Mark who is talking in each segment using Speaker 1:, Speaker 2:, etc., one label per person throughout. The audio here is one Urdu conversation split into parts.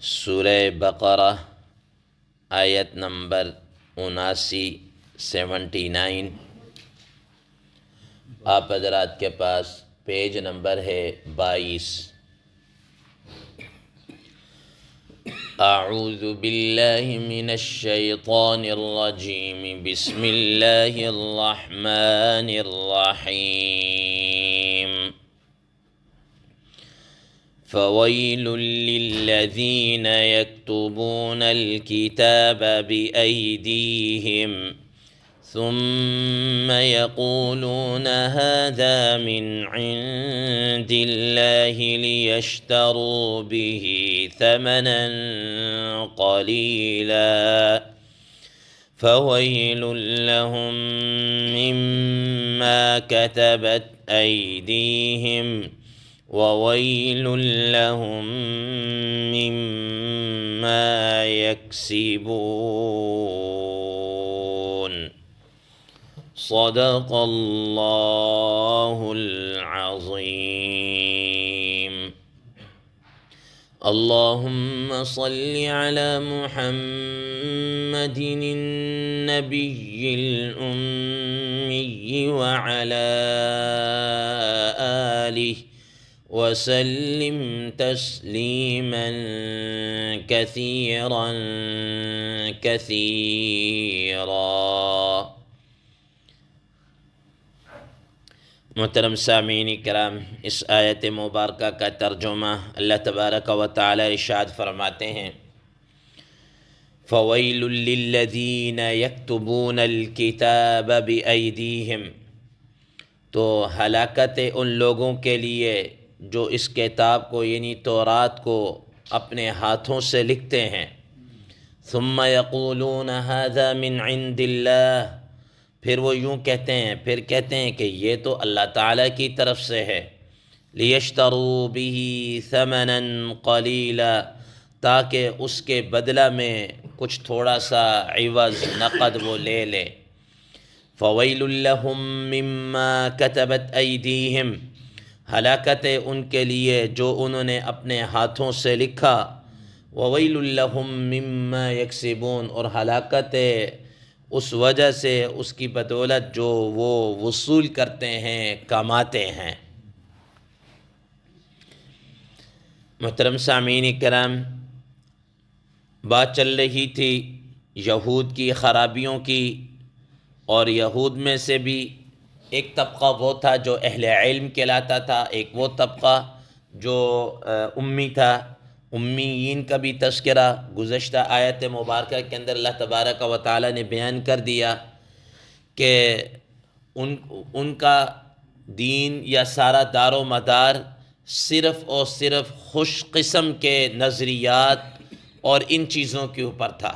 Speaker 1: سورہ بقرہ آیت نمبر 79 آپ حضرات کے پاس پیج نمبر ہے 22۔ اعوذ باللہ من الشیطان الرجیم، بسم اللہ الرحمن الرحیم۔ فويل للذين يكتبون الكتاب بأيديهم ثم يقولون هذا من عند الله ليشتروا به ثمنا قليلا فويل لهم مما كتبت أيديهم وَوَيْلٌ لَهُم مِّمَّا يَكْسِبُونَ۔ صدق اللہ العظیم۔ اللہم صل علی محمد النبی الأمی وعلی آلہ وسلم تسلیما کثیرا کثیرا۔ محترم سامعین کرام، اس آیت مبارکہ کا ترجمہ اللہ تبارک و تعالی ارشاد فرماتے ہیں، فویل للذین یکتبون الکتاب بایدیہم، تو ہلاکت ان لوگوں کے لیے جو اس کتاب کو یعنی تورات کو اپنے ہاتھوں سے لکھتے ہیں، ثم یقولون ھذا من عند اللہ، پھر وہ یوں کہتے ہیں کہ یہ تو اللہ تعالیٰ کی طرف سے ہے، لیشتروا بہ ثمنا قلیلا، تاکہ اس کے بدلہ میں کچھ تھوڑا سا عوض نقد وہ لے لے۔ فویل لہم مما کتبت ایدیہم، ہلاکت ہے ان کے لیے جو انہوں نے اپنے ہاتھوں سے لکھا، وویل لہم مما یکسبون، اور ہلاکت ہے اس وجہ سے، اس کی بدولت جو وہ وصول کرتے ہیں، کماتے ہیں۔ محترم سامعین کرام، بات چل رہی تھی یہود کی خرابیوں کی، اور یہود میں سے بھی ایک طبقہ وہ تھا جو اہل علم کہلاتا تھا، ایک وہ طبقہ جو امی تھا۔ امیین کا بھی تذکرہ گزشتہ آیت مبارکہ کے اندر اللہ تبارک و تعالی نے بیان کر دیا کہ ان کا دین یا سارا دار و مدار صرف اور صرف خوش قسم کے نظریات اور ان چیزوں کے اوپر تھا،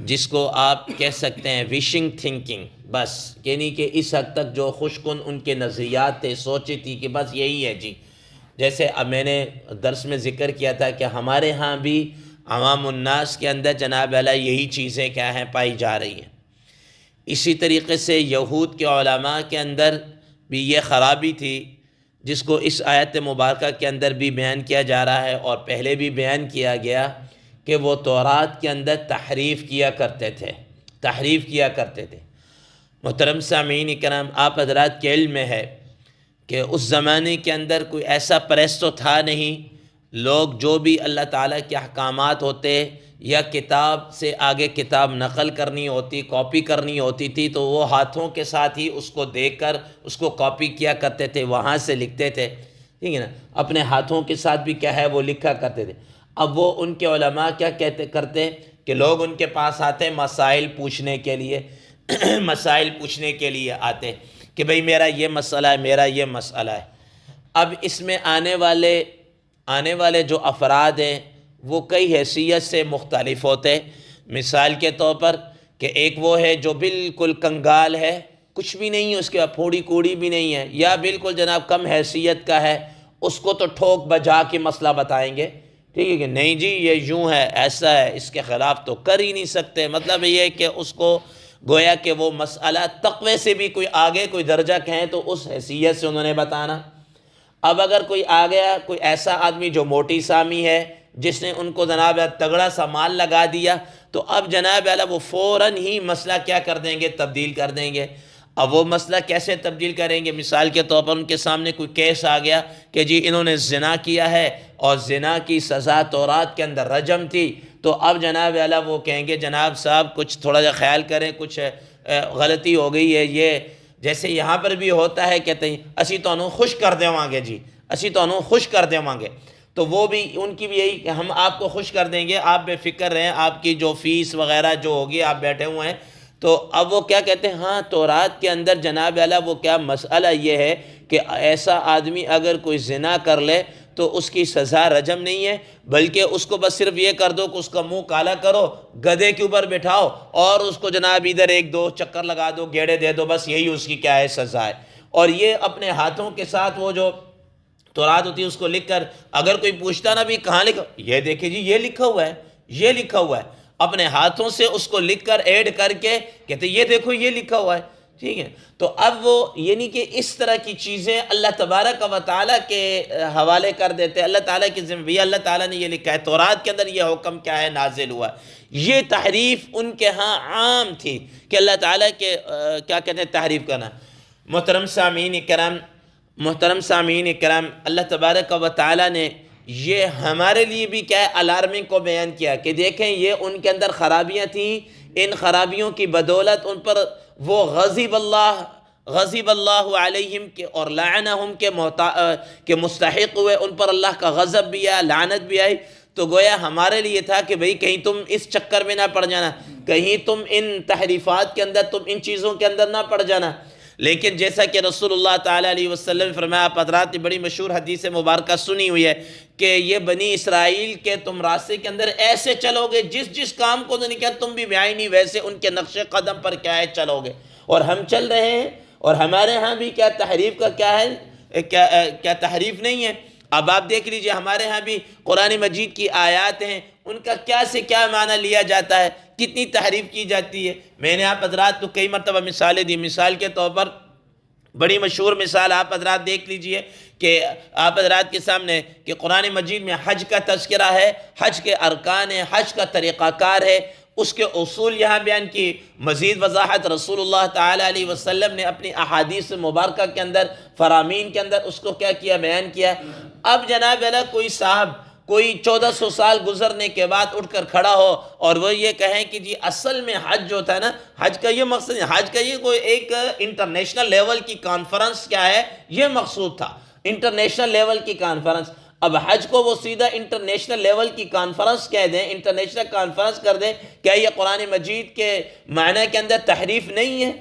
Speaker 1: جس کو آپ کہہ سکتے ہیں وشنگ تھنکنگ، بس یعنی کہ اس حد تک جو خوش کن ان کے نظریات تھے، سوچی تھی کہ بس یہی ہے جی۔ جیسے اب میں نے درس میں ذکر کیا تھا کہ ہمارے ہاں بھی عوام الناس کے اندر جناب علیہ یہی چیزیں کیا ہیں پائی جا رہی ہیں۔ اسی طریقے سے یہود کے علماء کے اندر بھی یہ خرابی تھی، جس کو اس آیت مبارکہ کے اندر بھی بیان کیا جا رہا ہے، اور پہلے بھی بیان کیا گیا کہ وہ تورات کے اندر تحریف کیا کرتے تھے۔ محترم سامعین کرام، آپ حضرات کے علم میں ہے کہ اس زمانے کے اندر کوئی ایسا پریس تو تھا نہیں، لوگ جو بھی اللہ تعالیٰ کے احکامات ہوتے یا کتاب سے آگے کتاب نقل کرنی ہوتی، کاپی کرنی ہوتی تھی، تو وہ ہاتھوں کے ساتھ ہی اس کو دیکھ کر اس کو کاپی کیا کرتے تھے، وہاں سے لکھتے تھے، ٹھیک ہے نا، اپنے ہاتھوں کے ساتھ بھی کیا ہے وہ لکھا کرتے تھے۔ اب وہ ان کے علماء کیا کرتے کہ لوگ ان کے پاس آتے مسائل پوچھنے کے لیے آتے کہ بھئی میرا یہ مسئلہ ہے، میرا یہ مسئلہ ہے۔ اب اس میں آنے والے جو افراد ہیں وہ کئی حیثیت سے مختلف ہوتے، مثال کے طور پر کہ ایک وہ ہے جو بالکل کنگال ہے، کچھ بھی نہیں ہے اس کے بعد، پھوڑی کوڑی بھی نہیں ہے، یا بالکل جناب کم حیثیت کا ہے، اس کو تو ٹھوک بجا کے مسئلہ بتائیں گے، ٹھیک ہے کہ نہیں جی یہ یوں ہے، ایسا ہے، اس کے خلاف تو کر ہی نہیں سکتے۔ مطلب یہ کہ اس کو گویا کہ وہ مسئلہ تقوی سے بھی کوئی آگے کوئی درجہ کہیں تو اس حیثیت سے انہوں نے بتانا۔ اب اگر کوئی آ گیا، کوئی ایسا آدمی جو موٹی سامی ہے، جس نے ان کو جناب تگڑا سا مال لگا دیا، تو اب جناب وہ فوراً ہی مسئلہ کیا کر دیں گے؟ تبدیل کر دیں گے۔ اب وہ مسئلہ کیسے تبدیل کریں گے؟ مثال کے طور پر ان کے سامنے کوئی کیس آ گیا کہ جی انہوں نے زنا کیا ہے اور زنا کی سزا تورات کے اندر رجم تھی، تو اب جناب وہ کہیں گے جناب صاحب کچھ تھوڑا سا خیال کریں، کچھ غلطی ہو گئی ہے۔ یہ جیسے یہاں پر بھی ہوتا ہے، کہتے ہیں اسی تو خوش کر دیواں گے جی، اسی تو خوش کر دیواں گے، تو وہ بھی ان کی بھی یہی کہ ہم آپ کو خوش کر دیں گے، آپ بے فکر رہیں، آپ کی جو فیس وغیرہ جو ہوگی آپ بیٹھے ہوئے ہیں۔ تو اب وہ کیا کہتے ہیں؟ ہاں تورات کے اندر جناب وہ کیا مسئلہ یہ ہے کہ ایسا آدمی اگر کوئی زنا کر لے تو اس کی سزا رجم نہیں ہے، بلکہ اس کو بس صرف یہ کر دو کہ اس کا منہ کالا کرو، گدھے کے اوپر بٹھاؤ اور اس کو جناب ادھر ایک دو چکر لگا دو، گیڑے دے دو، بس یہی اس کی کیا ہے؟ سزا ہے۔ اور یہ اپنے ہاتھوں کے ساتھ وہ جو تورات ہوتی ہے اس کو لکھ کر، اگر کوئی پوچھتا نا بھی کہاں لکھا، یہ دیکھیں جی یہ لکھا ہوا ہے، یہ لکھا ہوا ہے، اپنے ہاتھوں سے اس کو لکھ کر ایڈ کر کے کہتے یہ دیکھو یہ لکھا ہوا ہے، ٹھیک ہے۔ تو اب وہ یعنی کہ اس طرح کی چیزیں اللہ تبارک و تعالیٰ کے حوالے کر دیتے ہیں، اللہ تعالیٰ کی ذمہ، اللہ تعالیٰ نے یہ لکھا ہے، تورات کے اندر یہ حکم کیا ہے نازل ہوا ہے۔ یہ تحریف ان کے ہاں عام تھی کہ اللہ تعالیٰ کے کیا کہتے ہیں تحریف کرنا۔ محترم سامعین کرام، اللہ تبارک و تعالیٰ نے یہ ہمارے لیے بھی کیا ہے الارمنگ کو بیان کیا کہ دیکھیں یہ ان کے اندر خرابیاں تھیں، ان خرابیوں کی بدولت ان پر وہ غضب اللہ علیہم کے اور لعنہم کے مستحق ہوئے، ان پر اللہ کا غضب بھی آیا، لعنت بھی آئی۔ تو گویا ہمارے لیے تھا کہ بھئی کہیں تم اس چکر میں نہ پڑ جانا، کہیں تم ان تحریفات کے اندر، تم ان چیزوں کے اندر نہ پڑ جانا۔ لیکن جیسا کہ رسول اللہ تعالیٰ علیہ وسلم نے فرمایا، آپ حضرات نے بڑی مشہور حدیث مبارکہ سنی ہوئی ہے کہ یہ بنی اسرائیل کے تم راستے کے اندر ایسے چلو گے، جس کام کو نہیں کیا تم بھی بیائی ویسے ان کے نقش قدم پر کیا ہے چلو گے۔ اور ہم چل رہے ہیں، اور ہمارے ہاں بھی کیا تحریف کا کیا ہے، کیا تحریف نہیں ہے۔ اب آپ دیکھ لیجئے ہمارے ہاں بھی قرآن مجید کی آیات ہیں، ان کا کیا سے کیا معنی لیا جاتا ہے، کتنی تحریف کی جاتی ہے۔ میں نے آپ حضرات کو کئی مرتبہ مثالیں دی، مثال کے طور پر بڑی مشہور مثال آپ حضرات دیکھ لیجئے کہ آپ حضرات کے سامنے کہ قرآن مجید میں حج کا تذکرہ ہے، حج کے ارکان ہے، حج کا طریقہ کار ہے، اس کے اصول یہاں بیان کی، مزید وضاحت رسول اللہ تعالیٰ علیہ وسلم نے اپنی احادیث مبارکہ کے اندر، فرامین کے اندر اس کو کیا کیا؟ بیان کیا۔ اب جناب کوئی صاحب کوئی 1400 سال گزرنے کے بعد اٹھ کر کھڑا ہو اور وہ یہ کہیں کہ جی اصل میں حج جو تھا نا، حج کا یہ مقصد ہے، حج کا یہ کوئی ایک انٹرنیشنل لیول کی کانفرنس کیا ہے، یہ مقصود تھا، انٹرنیشنل لیول کی کانفرنس۔ اب حج کو وہ سیدھا انٹرنیشنل لیول کی کانفرنس کہہ دیں، انٹرنیشنل کانفرنس کر دیں، کیا یہ قرآن مجید کے معنی کے اندر تحریف نہیں ہے؟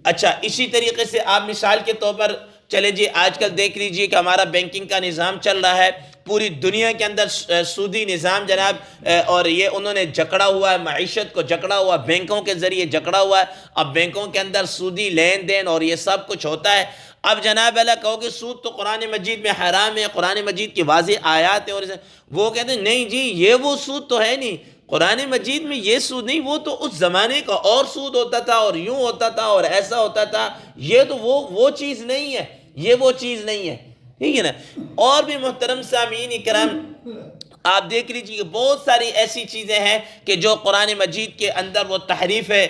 Speaker 1: اچھا اسی طریقے سے آپ مثال کے طور پر چلے جی آج کل دیکھ لیجئے کہ ہمارا بینکنگ کا نظام چل رہا ہے، پوری دنیا کے اندر سودی نظام جناب، اور یہ انہوں نے جکڑا ہوا ہے، معیشت کو جکڑا ہوا، بینکوں کے ذریعے جکڑا ہوا ہے۔ اب بینکوں کے اندر سودی لین دین اور یہ سب کچھ ہوتا ہے۔ اب جناب کہو کہ سود تو قرآن مجید میں حرام ہے، قرآن مجید کی واضح آیات ہے، اور وہ کہتے ہیں نہیں جی یہ وہ سود تو ہے نہیں، قرآن مجید میں یہ سود نہیں، وہ تو اس زمانے کا اور سود ہوتا تھا اور یوں ہوتا تھا اور ایسا ہوتا تھا، یہ تو وہ چیز نہیں ہے، یہ وہ چیز نہیں ہے، ٹھیک ہے نا۔ اور بھی محترم سامعین کرام آپ دیکھ لیجئے کہ بہت ساری ایسی چیزیں ہیں کہ جو قرآن مجید کے اندر وہ تحریف ہے،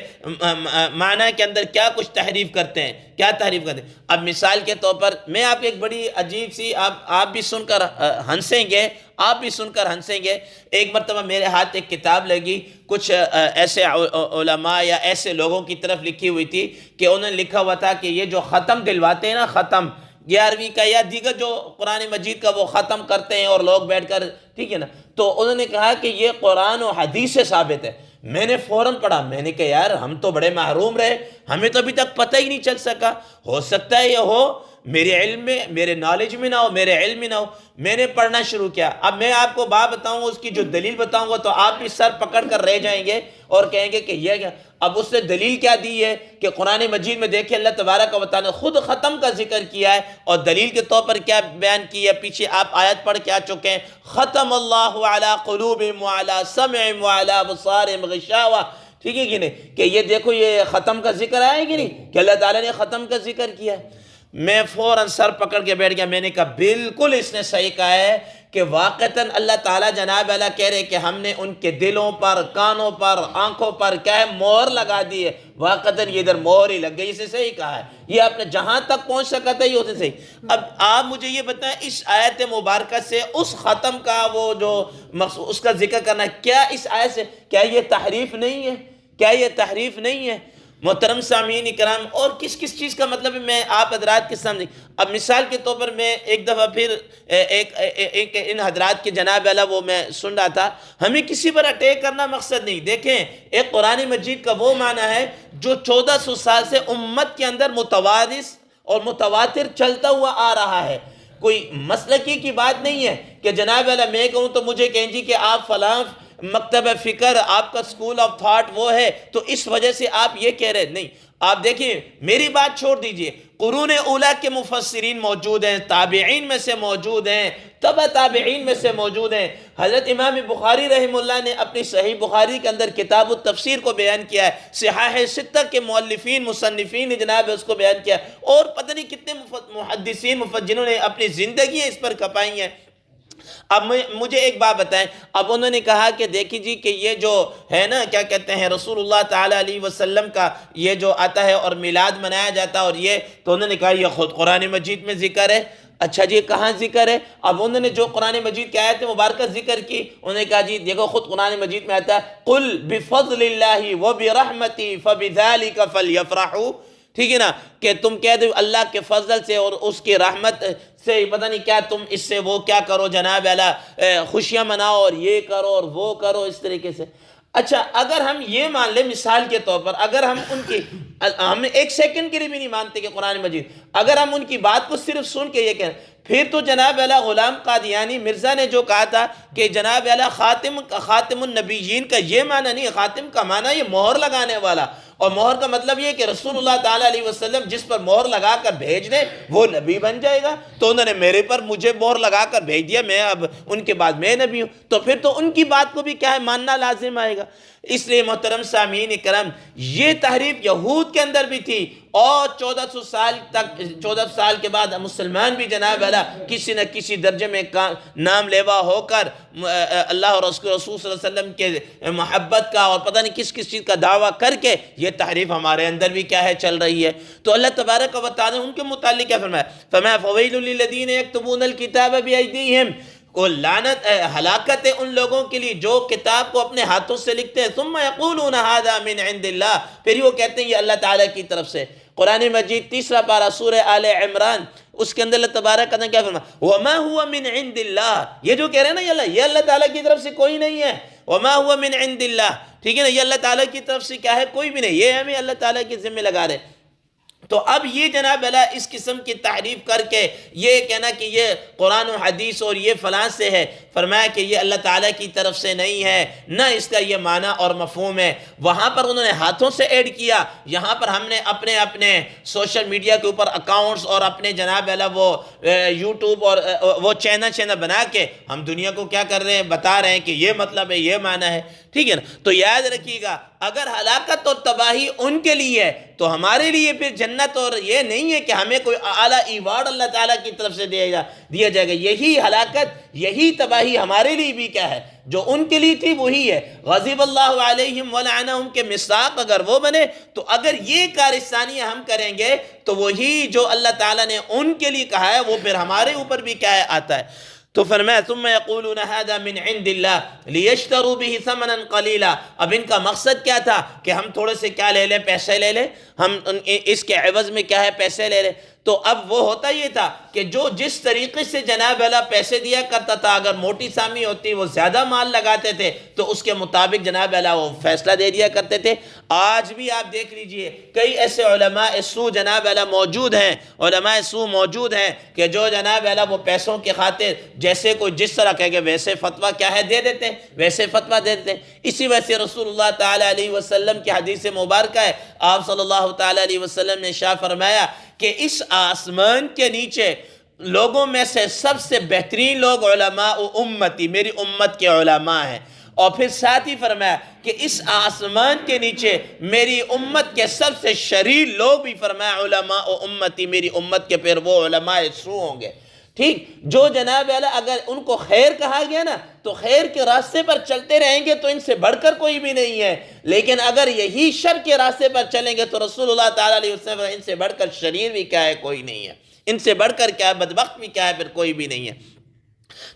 Speaker 1: معنی کے اندر کیا کچھ تحریف کرتے ہیں، کیا تحریف کرتے ہیں۔ اب مثال کے طور پر میں آپ ایک بڑی عجیب سی آپ بھی سن کر ہنسیں گے، آپ بھی سن کر ہنسیں گے۔ ایک مرتبہ میرے ہاتھ ایک کتاب لگی، کچھ ایسے علماء یا ایسے لوگوں کی طرف لکھی ہوئی تھی کہ انہوں نے لکھا ہوا تھا کہ یہ جو ختم دلواتے ہیں نا، ختم 11ویں کا یا دیگر جو قرآن مجید کا وہ ختم کرتے ہیں اور لوگ بیٹھ کر، ٹھیک ہے نا، تو انہوں نے کہا کہ یہ قرآن و حدیث سے ثابت ہے۔ میں نے فوراً پڑھا، میں نے کہا یار ہم تو بڑے محروم رہے، ہمیں تو ابھی تک پتہ ہی نہیں چل سکا، ہو سکتا ہے یہ ہو، میرے علم میں، میرے نالج میں نہ ہو، میرے علم میں نہ ہو۔ میں نے پڑھنا شروع کیا، اب میں آپ کو بات بتاؤں گا، اس کی جو دلیل بتاؤں گا تو آپ بھی سر پکڑ کر رہ جائیں گے اور کہیں گے کہ یہ کیا۔ اب اس نے دلیل کیا دی ہے کہ قرآن مجید میں دیکھیں اللہ تبارک و تعالیٰ نے خود ختم کا ذکر کیا ہے، اور دلیل کے طور پر کیا بیان کی ہے، پیچھے آپ آیت پڑھ کے آ چکے ہیں، ختم اللہ علی قلوبہم وعلی سمعہم وعلی ابصارہم غشاوہ، ٹھیک ہے کہ نہیں، کہ یہ دیکھو یہ ختم کا ذکر آیا کہ نہیں، کہ اللہ تعالیٰ نے ختم کا ذکر کیا ہے۔ میں فوراً سر پکڑ کے بیٹھ گیا، میں نے کہا بالکل اس نے صحیح کہا ہے کہ واقعتاً اللہ تعالیٰ جناب اعلیٰ کہہ رہے کہ ہم نے ان کے دلوں پر، کانوں پر، آنکھوں پر کیا ہے مہر لگا دی ہے، واقعتاً یہ ادھر مہر ہی لگ گئی، اسے صحیح کہا ہے، یہ آپ نے جہاں تک پہنچ سکا تھا یہ اسے صحیح۔ اب آپ مجھے یہ بتائیں اس آیت مبارکہ سے اس ختم کا وہ جو اس کا ذکر کرنا ہے، کیا اس آیت سے کیا یہ تحریف نہیں ہے؟ کیا یہ تحریف نہیں ہے؟ محترم سامعین کرام، اور کس چیز کا مطلب ہے میں آپ حضرات کے سامنے، اب مثال کے طور پر میں ایک دفعہ پھر ایک ان حضرات کے جناب اعلیٰ وہ میں سن رہا تھا، ہمیں کسی پر اٹیک کرنا مقصد نہیں، دیکھیں ایک قرآن مجید کا وہ معنی ہے جو 1400 سال سے امت کے اندر متوارث اور متواتر چلتا ہوا آ رہا ہے، کوئی مسلکی کی بات نہیں ہے کہ جناب اعلیٰ میں کہوں تو مجھے کہیں جی کہ آپ فلاں مکتب فکر، آپ کا سکول آف تھاٹ وہ ہے تو اس وجہ سے آپ یہ کہہ رہے نہیں۔ آپ دیکھیں میری بات چھوڑ دیجئے، قرون اولیٰ کے مفسرین موجود ہیں، تابعین میں سے موجود ہیں، تبع تابعین میں سے موجود ہیں، حضرت امام بخاری رحم اللہ نے اپنی صحیح بخاری کے اندر کتاب التفسیر کو بیان کیا ہے، صحاح ستہ کے مؤلفین مصنفین نے جناب اس کو بیان کیا ہے، اور پتہ نہیں کتنے محدثین مفسرین نے اپنی زندگی اس پر کھپائی ہیں۔ اب مجھے ایک بات بتائیں، اب انہوں نے کہا کہ دیکھیں جی کہ یہ جو ہے نا کیا کہتے ہیں رسول اللہ تعالیٰ علیہ وسلم کا یہ جو آتا ہے اور میلاد منایا جاتا ہے اور یہ تو انہوں نے کہا یہ خود قرآن مجید میں ذکر ہے۔ اچھا جی کہاں ذکر ہے؟ اب انہوں نے جو قرآن مجید کی آیت مبارکہ ذکر کی، انہوں نے کہا جی دیکھو خود قرآن مجید میں آتا ہے قُلْ بِفَضْلِ اللَّهِ وَبِرَحْمَتِهِ فَبِذَلِكَ فَلْيَفْرَحُوا، ٹھیک ہے نا، کہ تم کہہ دو اللہ کے فضل سے اور اس کی رحمت سے پتہ نہیں کیا تم اس سے وہ کیا کرو جناب اعلیٰ خوشیاں مناؤ اور یہ کرو اور وہ کرو اس طریقے سے۔ اچھا اگر ہم یہ مان لیں مثال کے طور پر، اگر ہم ان کی ہم ایک سیکنڈ کے لیے بھی نہیں مانتے کہ قرآن مجید، اگر ہم ان کی بات کو صرف سن کے یہ کہیں پھر تو جناب اعلیٰ غلام قادیانی مرزا نے جو کہا تھا کہ جناب اعلیٰ خاتم النبیین کا یہ معنی نہیں، خاتم کا معنی یہ مہر لگانے والا، اور مہر کا مطلب یہ کہ رسول اللہ تعالیٰ علیہ وسلم جس پر مہر لگا کر بھیج دے وہ نبی بن جائے گا، تو انہوں نے میرے پر مجھے مہر لگا کر بھیج دیا، میں اب ان کے بعد میں نبی ہوں، تو پھر تو ان کی بات کو بھی کیا ہے ماننا لازم آئے گا۔ اس لیے محترم سامعین کرام یہ تحریف یہود کے اندر بھی تھی، اور 1400 سال تک 1400 سال کے بعد مسلمان بھی جناب اعلیٰ کسی نہ کسی درجے میں نام لیوا ہو کر اللہ اور رسول صلی اللہ علیہ وسلم کے محبت کا اور پتہ نہیں کس چیز کا دعویٰ کر کے یہ تحریف ہمارے اندر بھی کیا ہے چل رہی ہے۔ تو اللہ تبارک و تعالیٰ ان کے متعلق کیا فرمایا؟ فرمایا فَوَيْلٌ لِّلَّذِينَ يَكْتُبُونَ الْكِتَابَ بِأَيْدِيهِمْ، کو لعنت ہلاکت ہے ان لوگوں کے لیے جو کتاب کو اپنے ہاتھوں سے لکھتے ہیں، ثُمَّ يَقُولُونَ هَذَا مِنْ عِنْدِ اللَّهِ، پھر وہ کہتے ہیں یہ اللہ تعالیٰ کی طرف سے۔ قرآن مجید 3 پارہ سورہ آل عمران اس کے اندر اللہ تبارک و تعالیٰ کیا فرمایا؟ وَمَا هُوَ مِنْ عِنْدِ اللَّهِ، یہ جو کہہ رہے ہیں نا یہ اللہ تعالیٰ کی طرف سے کوئی نہیں ہے، وَمَا هُوَ مِنْ عِنْدِ اللَّهِ، ٹھیک ہے نا، یہ اللہ تعالیٰ کی طرف سے کیا ہے کوئی بھی نہیں، یہ ہمیں اللہ تعالیٰ کے ذمہ لگا رہے۔ تو اب یہ جناب اعلیٰ اس قسم کی تعریف کر کے یہ کہنا کہ یہ قرآن و حدیث اور یہ فلاں سے ہے، فرمایا کہ یہ اللہ تعالیٰ کی طرف سے نہیں ہے، نہ اس کا یہ معنی اور مفہوم ہے۔ وہاں پر انہوں نے ہاتھوں سے ایڈ کیا، یہاں پر ہم نے اپنے سوشل میڈیا کے اوپر اکاؤنٹس اور اپنے جناب اعلیٰ وہ یوٹیوب اور وہ چینل بنا کے ہم دنیا کو کیا کر رہے ہیں، بتا رہے ہیں کہ یہ مطلب ہے، یہ معنی ہے، ٹھیک ہے نا۔ تو یاد رکھیے گا اگر ہلاکت اور تباہی ان کے لیے ہے تو ہمارے لیے پھر جنت اور یہ نہیں ہے کہ ہمیں کوئی اعلیٰ ایوارڈ اللہ تعالیٰ کی طرف سے دیا جائے گا، یہی ہلاکت یہی تباہی ہمارے لیے بھی کیا ہے جو ان کے لیے تھی وہی ہے۔ غضب اللہ علیہم ولعنہم کے مصداق اگر وہ بنے تو اگر یہ کارستانیاں ہم کریں گے تو وہی جو اللہ تعالیٰ نے ان کے لیے کہا ہے وہ پھر ہمارے اوپر بھی کیا ہے آتا ہے۔ تو فرمایا ثم یقولون هذا من عند اللہ لیشتروا به ثمنا قلیلا، اب ان کا مقصد کیا تھا کہ ہم تھوڑے سے کیا لے لیں، پیسے لے لیں، ہم اس کے عوض میں کیا ہے پیسے لے لیں۔ تو اب وہ ہوتا یہ تھا کہ جو جس طریقے سے جناب اعلیٰ پیسے دیا کرتا تھا، اگر موٹی سامی ہوتی وہ زیادہ مال لگاتے تھے تو اس کے مطابق جناب اعلیٰ وہ فیصلہ دے دیا کرتے تھے۔ آج بھی آپ دیکھ لیجئے کئی ایسے علماء سو جناب اعلیٰ موجود ہیں، علماء سو موجود ہیں کہ جو جناب اعلیٰ وہ پیسوں کی خاطر جیسے کوئی جس طرح کہے کہ ویسے فتویٰ کیا ہے دے دیتے ہیں، ویسے فتویٰ دے دیتے ہیں۔ اسی وجہ سے رسول اللہ تعالیٰ علیہ وسلم کی حدیث مبارکہ ہے، آپ صلی اللہ تعالیٰ علیہ وسلم نے ارشاد فرمایا کہ اس آسمان کے نیچے لوگوں میں سے سب سے بہترین لوگ علماء امتی، میری امت کے علماء ہیں، اور پھر ساتھ ہی فرمایا کہ اس آسمان کے نیچے میری امت کے سب سے شریر لوگ بھی فرمایا علماء امتی، میری امت کے پھر وہ علماء سو ہوں گے۔ ٹھیک، جو جناب اعلیٰ اگر ان کو خیر کہا گیا نا تو خیر کے راستے پر چلتے رہیں گے تو ان سے بڑھ کر کوئی بھی نہیں ہے، لیکن اگر یہی شر کے راستے پر چلیں گے تو رسول اللہ تعالیٰ علیہ وسلم ان سے بڑھ کر شریر بھی کیا ہے، کوئی نہیں ہے، ان سے بڑھ کر کیا ہے، بدبخت بھی کیا ہے، پھر کوئی بھی نہیں ہے۔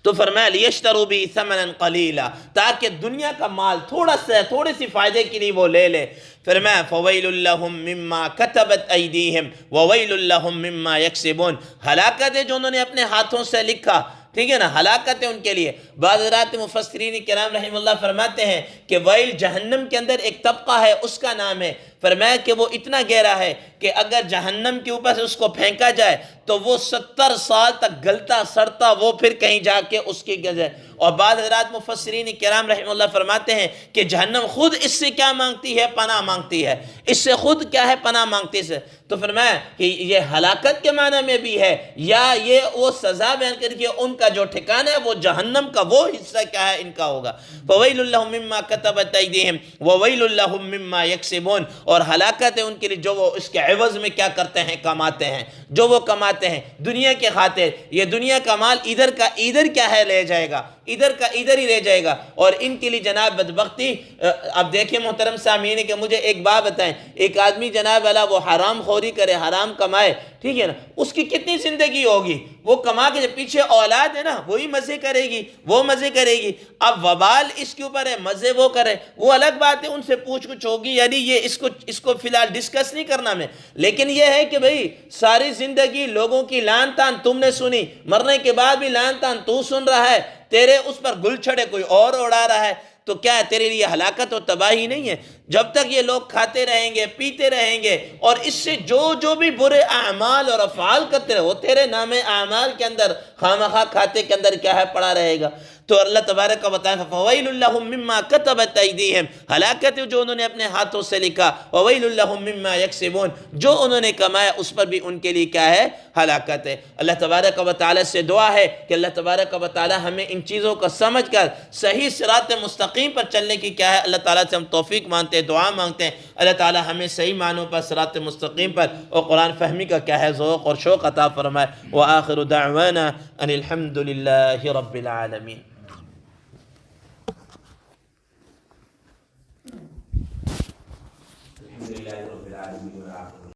Speaker 1: تو فرمایا لیشتروا بھی ثمنا قلیلا، تاکہ دنیا کا مال تھوڑی سی فائدے کے لیے وہ لے لے۔ فرمایا فویل لہم مما کتبت ایدیہم وویل لہم مما یکسبون، ہلاکت ہے جو انہوں نے اپنے ہاتھوں سے لکھا، ٹھیک ہے نا، ہلاکت ہے ان کے لیے۔ بعض حضرات مفسرین کرام رحمہ اللہ فرماتے ہیں کہ ویل جہنم کے اندر ایک طبقہ ہے، اس کا نام ہے، فرمایا کہ وہ اتنا گہرا ہے کہ اگر جہنم کے اوپر سے اس کو پھینکا جائے تو وہ 70 سال تک گلتا سڑتا وہ پھر کہیں جا کے اس کی گزر۔ اور بعض حضرات مفسرین کرام رحمہ اللہ فرماتے ہیں کہ جہنم خود اس سے کیا مانگتی ہے، پناہ مانگتی ہے، اس سے خود کیا ہے، پناہ مانگتی ہے۔ تو فرمایا کہ یہ ہلاکت کے معنی میں بھی ہے، یا یہ وہ سزا بیان کر کے ان کا جو ٹھکانہ ہے وہ جہنم کا وہ حصہ کیا ہے، ان کا ہوگا۔ فَوَيْلٌ لَهُم مِّمَّا كَتَبَتْ أَيْدِيهِمْ وَوَيْلٌ لَهُم مِّمَّا يَكْسِبُونَ، اور ہلاکت ہے ان کے لیے جو وہ اس کے عوض میں کیا کرتے ہیں، کماتے ہیں، جو وہ کماتے ہیں دنیا کے خاطر۔ یہ دنیا کا مال ادھر کا ادھر کیا ہے، لے جائے گا، ادھر کا ادھر ہی لے جائے گا، اور ان کے لیے جناب بدبختی۔ اب دیکھیں محترم سامعین کہ مجھے ایک بات بتائیں، ایک آدمی جناب والا وہ حرام خوری کرے، حرام کمائے، ٹھیک ہے نا، اس کی کتنی زندگی ہوگی؟ وہ کما کے پیچھے اولاد ہے نا وہی مزے کرے گی، وہ مزے کرے گی۔ اب وبال اس کے اوپر ہے، مزے وہ کرے، وہ الگ بات ہے، ان سے پوچھ کچھ ہوگی، یعنی یہ اس کو فی الحال ڈسکس نہیں کرنا میں، لیکن یہ ہے کہ بھئی ساری زندگی لوگوں کی لان تان تم نے سنی، مرنے کے بعد بھی لان تان تو سن رہا ہے، تیرے اس پر گل چھڑے کوئی اور اڑا رہا ہے، تو کیا ہے تیرے لیے ہلاکت و تباہی نہیں ہے؟ جب تک یہ لوگ کھاتے رہیں گے، پیتے رہیں گے، اور اس سے جو بھی برے اعمال اور افعال کرتے رہے وہ تیرے نام اعمال کے اندر خامخواہ کھاتے کے اندر کیا ہے، پڑا رہے گا۔ تو اللہ تبارک و تعالیٰ فَوَيْلٌ لَهُم مِّمَّا كَتَبَتْ أَيْدِيهِمْ، ہلاکت ہے جو انہوں نے اپنے ہاتھوں سے لکھا، وَوَيْلٌ لَهُم مِّمَّا يَكْسِبُونَ، جو انہوں نے کمایا اس پر بھی ان کے لیے کیا ہے، ہلاکت ہے۔ اللہ تبارک و تعالیٰ سے دعا ہے کہ اللہ تبارک و تعالیٰ ہمیں ان چیزوں کو سمجھ کر صحیح صراط مستقیم پر چلنے کی کیا ہے، اللہ تعالیٰ سے ہم توفیق مانگتے ہیں، دعا مانگتے ہیں، اللہ تعالیٰ ہمیں صحیح معنوں پر صراط مستقیم پر اور قرآن فہمی کا کیا ہے، ذوق اور شوق عطا فرمائے۔ وآخر دعوانا ان الحمد للہ رب العالمین۔ الحمد للہ رب العالمین۔